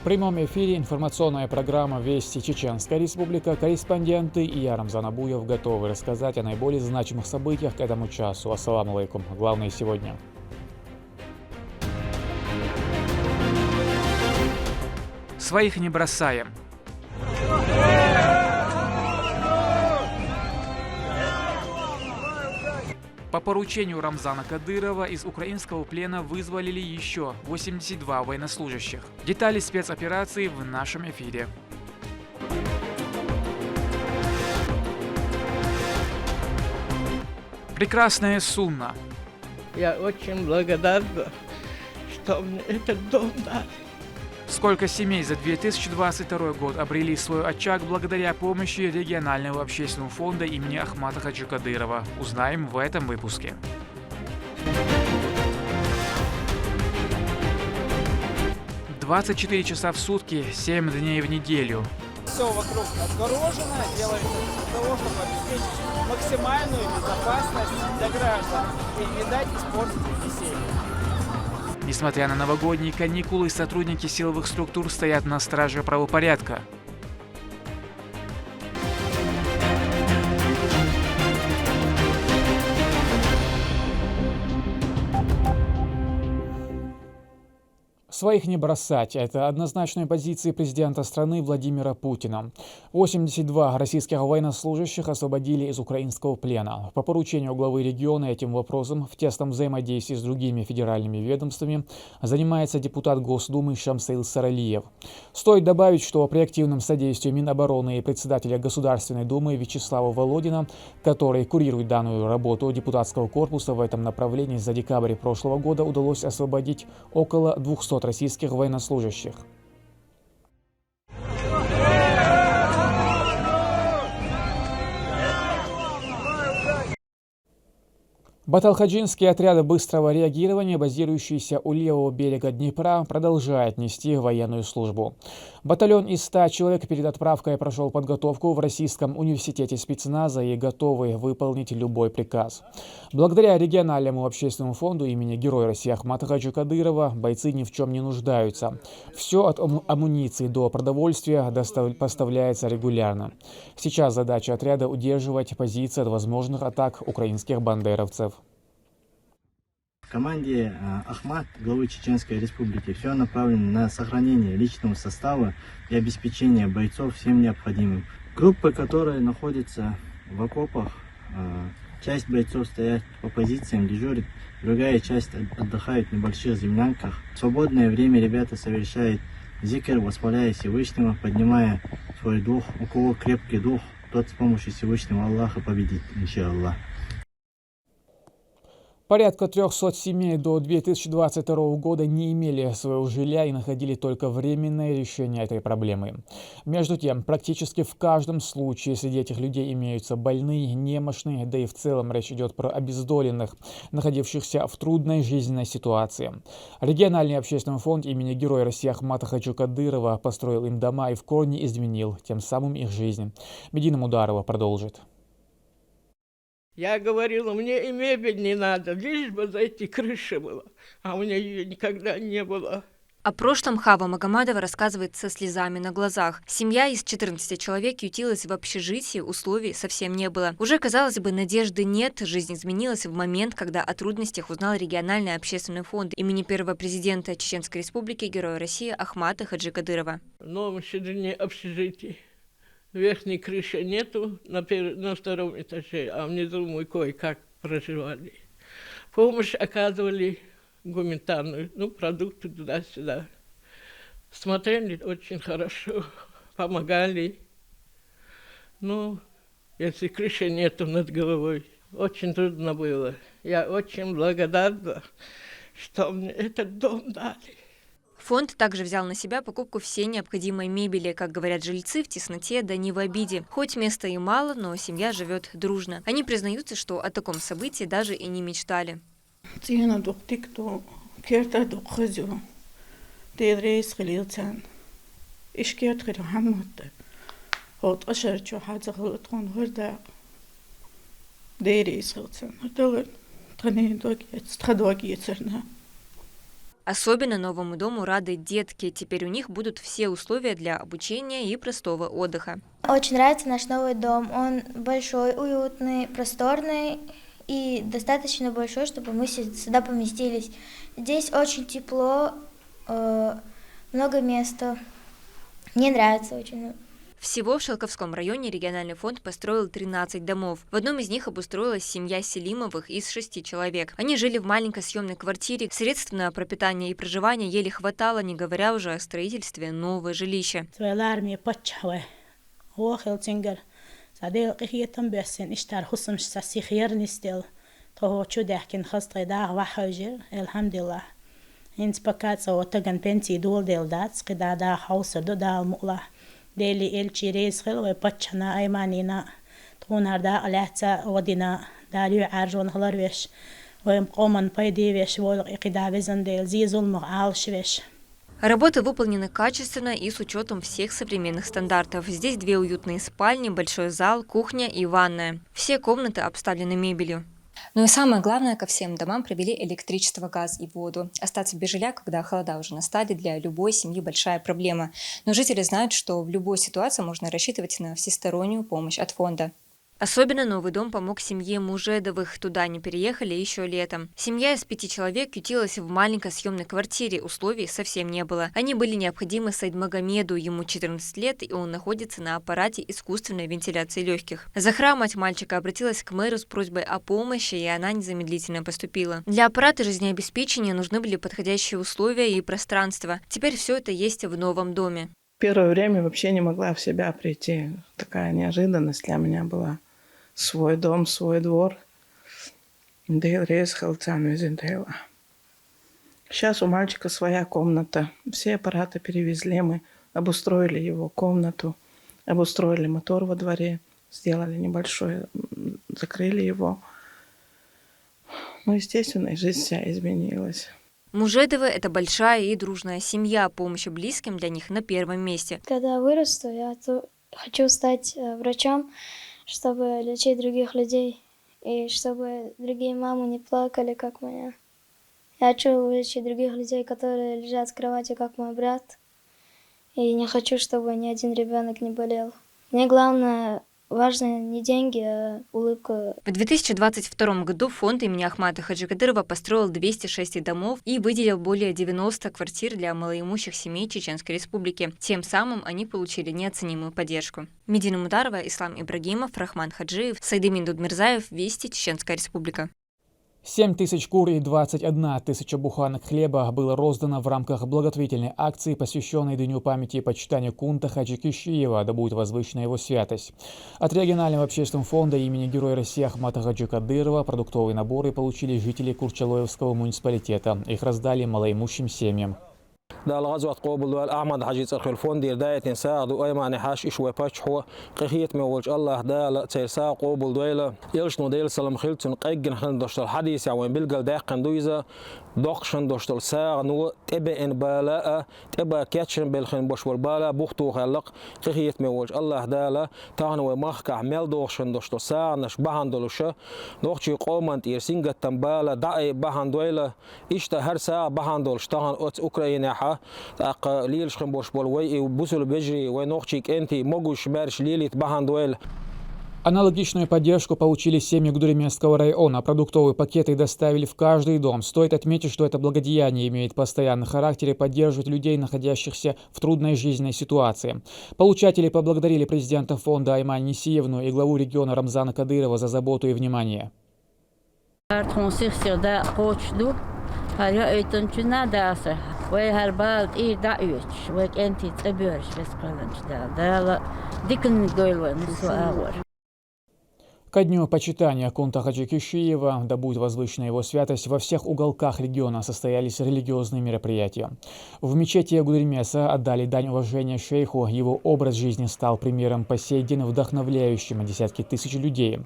прямом эфире информационная программа «Вести Чеченская Республика». Корреспонденты и я, Рамзан Абуев, готовы рассказать о наиболее значимых событиях к этому часу. Ассаламу алейкум. Главное сегодня. Своих не бросаем. По поручению Рамзана Кадырова из украинского плена вызволили еще 82 военнослужащих. Детали спецоперации в нашем эфире. Прекрасная Сунна. Я очень благодарна, что мне этот дом дали. Сколько семей за 2022 год обрели свой очаг благодаря помощи регионального общественного фонда имени Ахмата Хаджи Кадырова, узнаем в этом выпуске. «24 часа в сутки, 7 дней в неделю». Все вокруг отгорожено, делается для того, чтобы обеспечить максимальную безопасность для граждан и не дать испортить веселье. Несмотря на новогодние каникулы, сотрудники силовых структур стоят на страже правопорядка. Своих не бросать – это однозначная позиция президента страны Владимира Путина. 82 российских военнослужащих освободили из украинского плена. По поручению главы региона этим вопросом в тесном взаимодействии с другими федеральными ведомствами занимается депутат Госдумы Шамсаил Саралиев. Стоит добавить, что при активном содействии Минобороны и председателя Государственной Думы Вячеслава Володина, который курирует данную работу депутатского корпуса в этом направлении, за декабрь прошлого года удалось освободить около 200 российских военнослужащих. Баталхаджинские отряды быстрого реагирования, базирующиеся у левого берега Днепра, продолжают нести военную службу. Батальон из 100 человек перед отправкой прошел подготовку в Российском университете спецназа и готовы выполнить любой приказ. Благодаря региональному общественному фонду имени Героя России Ахмата Хаджи Кадырова бойцы ни в чем не нуждаются. Все от амуниции до продовольствия поставляется регулярно. Сейчас задача отряда удерживать позиции от возможных атак украинских бандеровцев. В команде Ахмат, главы Чеченской Республики, все направлено на сохранение личного состава и обеспечение бойцов всем необходимым. Группы, которые находятся в окопах, часть бойцов стоят по позициям, дежурит, другая часть отдыхает в небольших землянках. В свободное время ребята совершают зикр, восхваляя Всевышнего, поднимая свой дух. У кого крепкий дух, тот с помощью Всевышнего Аллаха победит, иншаллах. Порядка 300 семей до 2022 года не имели своего жилья и находили только временное решение этой проблемы. Между тем, практически в каждом случае среди этих людей имеются больные, немощные, да и в целом речь идет про обездоленных, находившихся в трудной жизненной ситуации. Региональный общественный фонд имени Героя России Ахмата Хаджи Кадырова построил им дома и в корне изменил тем самым их жизнь. Медина Мударова продолжит. Я говорила, мне и мебель не надо, лишь бы зайти крыша была, а у меня ее никогда не было. О прошлом Хава Магомадова рассказывает со слезами на глазах. Семья из 14 человек ютилась в общежитии, условий совсем не было. Уже, казалось бы, надежды нет, жизнь изменилась в момент, когда о трудностях узнал региональный общественный фонд имени первого президента Чеченской Республики Героя России Ахмата Хаджи Кадырова. В новом ширине общежития. Верхней крыши нету на втором этаже, а внизу мы кое-как проживали. Помощь оказывали гуманитарную, продукты туда-сюда. Смотрели очень хорошо, помогали. Если крыши нету над головой, очень трудно было. Я очень благодарна, что мне этот дом дали. Фонд также взял на себя покупку всей необходимой мебели. Как говорят жильцы, в тесноте, да не в обиде. Хоть места и мало, но семья живет дружно. Они признаются, что о таком событии даже и не мечтали. Особенно новому дому рады детки. Теперь у них будут все условия для обучения и простого отдыха. Очень нравится наш новый дом. Он большой, уютный, просторный и достаточно большой, чтобы мы сюда поместились. Здесь очень тепло, много места. Мне нравится очень. Всего в Шелковском районе региональный фонд построил 13 домов. В одном из них обустроилась семья Селимовых из 6 человек. Они жили в маленькой съемной квартире. Средств на пропитание и проживание еле хватало, не говоря уже о строительстве нового жилища. ديلي إلشي ريس خلوة بتشنا أيمانينا تكون هردا ألعتا ودينا داليو عارجون خلرويش ويمقومن بايدي ويش وولق إقدا بزن ديل زي ظلم عالش ويش. Работы выполнены качественно и с учетом всех современных стандартов. Здесь 2 уютные спальни, большой зал, кухня и ванная. Все комнаты обставлены мебелью. Ну и самое главное, ко всем домам привели электричество, газ и воду. Остаться без жилья, когда холода уже настали, для любой семьи большая проблема. Но жители знают, что в любой ситуации можно рассчитывать на всестороннюю помощь от фонда. Особенно новый дом помог семье Мужедовых. Туда они переехали еще летом. Семья из 5 человек ютилась в маленькой съемной квартире. Условий совсем не было. Они были необходимы Сайдмагомеду. Ему 14 лет, и он находится на аппарате искусственной вентиляции легких. Захра, мать мальчика, обратилась к мэру с просьбой о помощи, и она незамедлительно поступила. Для аппарата жизнеобеспечения нужны были подходящие условия и пространство. Теперь все это есть в новом доме. Первое время вообще не могла в себя прийти. Такая неожиданность для меня была. Свой дом, свой двор. Сейчас у мальчика своя комната. Все аппараты перевезли, мы обустроили его комнату, обустроили мотор во дворе, сделали небольшой, закрыли его. Ну, естественно, и жизнь вся изменилась. Мужедовы – это большая и дружная семья. Помощь близким для них на первом месте. Когда вырасту, я хочу стать врачом, чтобы лечить других людей, и чтобы другие мамы не плакали, как моя. Я хочу лечить других людей, которые лежат в кровати, как мой брат, и не хочу, чтобы ни один ребенок не болел. Мне главное, важно не деньги, а улыбка. В 2022 году фонд имени Ахмата Хаджикадырова построил 206 домов и выделил более 90 квартир для малоимущих семей Чеченской Республики. Тем самым они получили неоценимую поддержку. Медина Мутарова, Ислам Ибрагимов, Рахман Хаджиев, Сайдемин Дудмирзаев, Вести, Чеченская Республика. 7 тысяч кур и 21 тысяча буханок хлеба было роздано в рамках благотворительной акции, посвященной Дню памяти и почитания Кунта Хаджи Кишиева, да будет возвышена его святость. От регионального общественного фонда имени Героя России Ахмата Хаджи Кадырова продуктовые наборы получили жители Курчалоевского муниципалитета. Их раздали малоимущим семьям. دا الغزوة قوبل دوال أحمد حجي صرخ الفون دير داية نساق دو أيما نحاش إشوى باتش هو قخيت مولج الله دا لا تيرسا قوبل دويلة يلش نوديل سلام خلتون قيقن خلن دوشتل الحديث يعوين بلقل داقن دويزة دوقشن دوشتل ساق نو تبا إن بالاء تبا كاتشن بالخن بوش والبالا بوختو خلق قخيت مولج الله دا لا تاغنو مخك عمل دوشن دوشتل ساق نش بحان دولوشة دوقشي قومان تيرسينغة تنبالا داي بحان دويلة إشتا هر ساق بحان دولش تاغن أوت أوكراينة ليلش خنبوش болвой бусул бежи вой нохчик энти могуш мерш лилит бахандуэль. Аналогичную поддержку получили семьи Гудеремесского района. Продуктовые пакеты доставили в каждый дом. Стоит отметить, что это благодеяние имеет постоянный характер и поддерживает людей, находящихся в трудной жизненной ситуации. Получатели поблагодарили президента фонда Айман Несиевну и главу региона Рамзана Кадырова за заботу и внимание. Ко дню почитания Кунта Хаджи Кишиева, да будет возвышена его святость, во всех уголках региона состоялись религиозные мероприятия. В мечети Гудеремеса отдали дань уважения шейху. Его образ жизни стал примером по сей день, вдохновляющим десятки тысяч людей.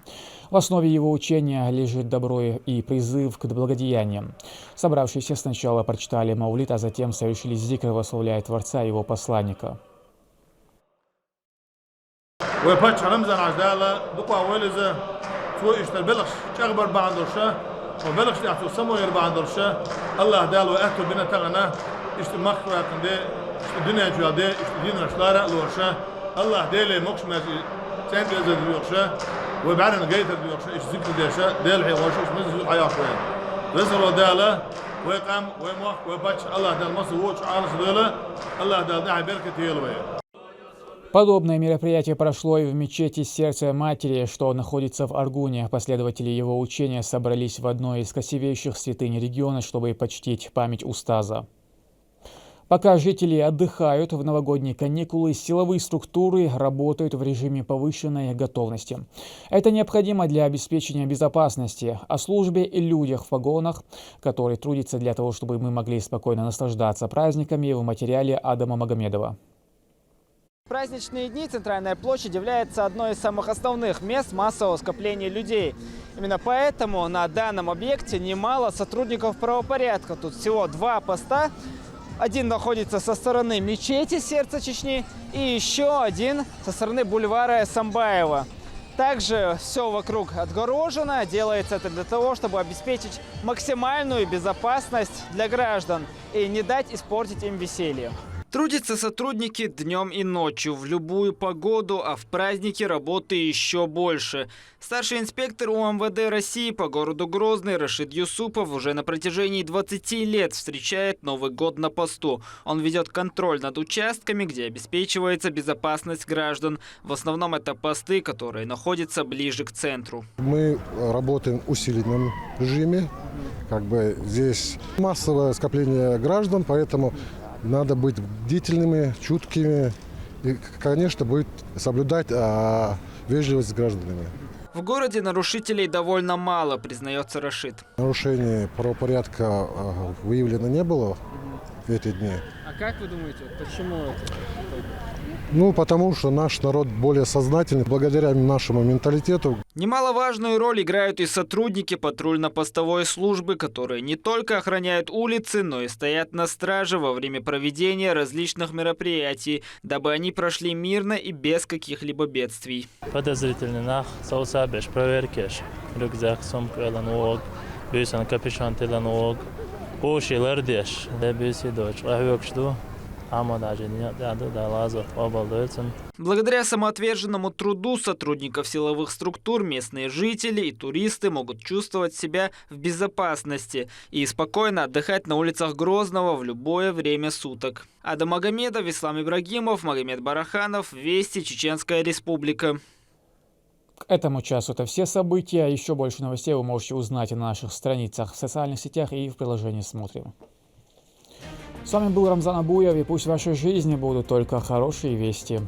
В основе его учения лежит добро и призыв к благодеяниям. Собравшиеся сначала прочитали маулид, а затем совершили зикр, восславляя Творца и его посланника. ويباتش رمزان عجدالة دقوا أولزة فوق اشتر بلغش شغبر بعض الشا وبلغ شتاعته سمو يربع عند الرشا الله دال وأهتو بنا تغنى إشت مخفى قندي إشت الدنيا جوادي إشت دين رشلارة لورشا الله ديلي مقش مازي سين بيزا ديوخشا وبعدين قيت ديوخشا إشت ذكر ديشا ديل حي وشوش مزل حياة شوية رزقوا داله ويقام ويموخ ويباتش الله دال مصر ووش عالس داله الله دال داعي بركة يلوية. Подобное мероприятие прошло и в мечети Сердца Матери, что находится в Аргуне. Последователи его учения собрались в одной из красивейших святынь региона, чтобы почтить память устаза. Пока жители отдыхают в новогодние каникулы, силовые структуры работают в режиме повышенной готовности. Это необходимо для обеспечения безопасности. О службе и людях в погонах, которые трудятся для того, чтобы мы могли спокойно наслаждаться праздниками, в материале Адама Магомедова. В праздничные дни Центральная площадь является одной из самых основных мест массового скопления людей. Именно поэтому на данном объекте немало сотрудников правопорядка. Тут всего 2 поста. Один находится со стороны мечети Сердца Чечни и еще один со стороны бульвара Самбаева. Также все вокруг отгорожено. Делается это для того, чтобы обеспечить максимальную безопасность для граждан и не дать испортить им веселье. Трудятся сотрудники днем и ночью, в любую погоду, а в праздники работы еще больше. Старший инспектор УМВД России по городу Грозный Рашид Юсупов уже на протяжении 20 лет встречает Новый год на посту. Он ведет контроль над участками, где обеспечивается безопасность граждан. В основном это посты, которые находятся ближе к центру. Мы работаем в усиленном режиме. Здесь массовое скопление граждан, поэтому надо быть бдительными, чуткими и, конечно, будет соблюдать вежливость с гражданами. В городе нарушителей довольно мало, признается Рашид. Нарушений правопорядка выявлено не было в эти дни. А как вы думаете, почему это? Потому что наш народ более сознательный, благодаря нашему менталитету. Немаловажную роль играют и сотрудники патрульно-постовой службы, которые не только охраняют улицы, но и стоят на страже во время проведения различных мероприятий, дабы они прошли мирно и без каких-либо бедствий. Подозрительный нах, соусабеш, проверкеш, рюкзак, сумку, элануог, бюйсан капюшон, элануог, уши, лардеш, дебюси, дочь, ахвекшду. Благодаря самоотверженному труду сотрудников силовых структур местные жители и туристы могут чувствовать себя в безопасности и спокойно отдыхать на улицах Грозного в любое время суток. Адам Магомедов, Ислам Ибрагимов, Магомед Бараханов, Вести, Чеченская Республика. К этому часу это все события. Еще больше новостей вы можете узнать на наших страницах в социальных сетях и в приложении «Смотрим». С вами был Рамзан Абуев, и пусть в вашей жизни будут только хорошие вести.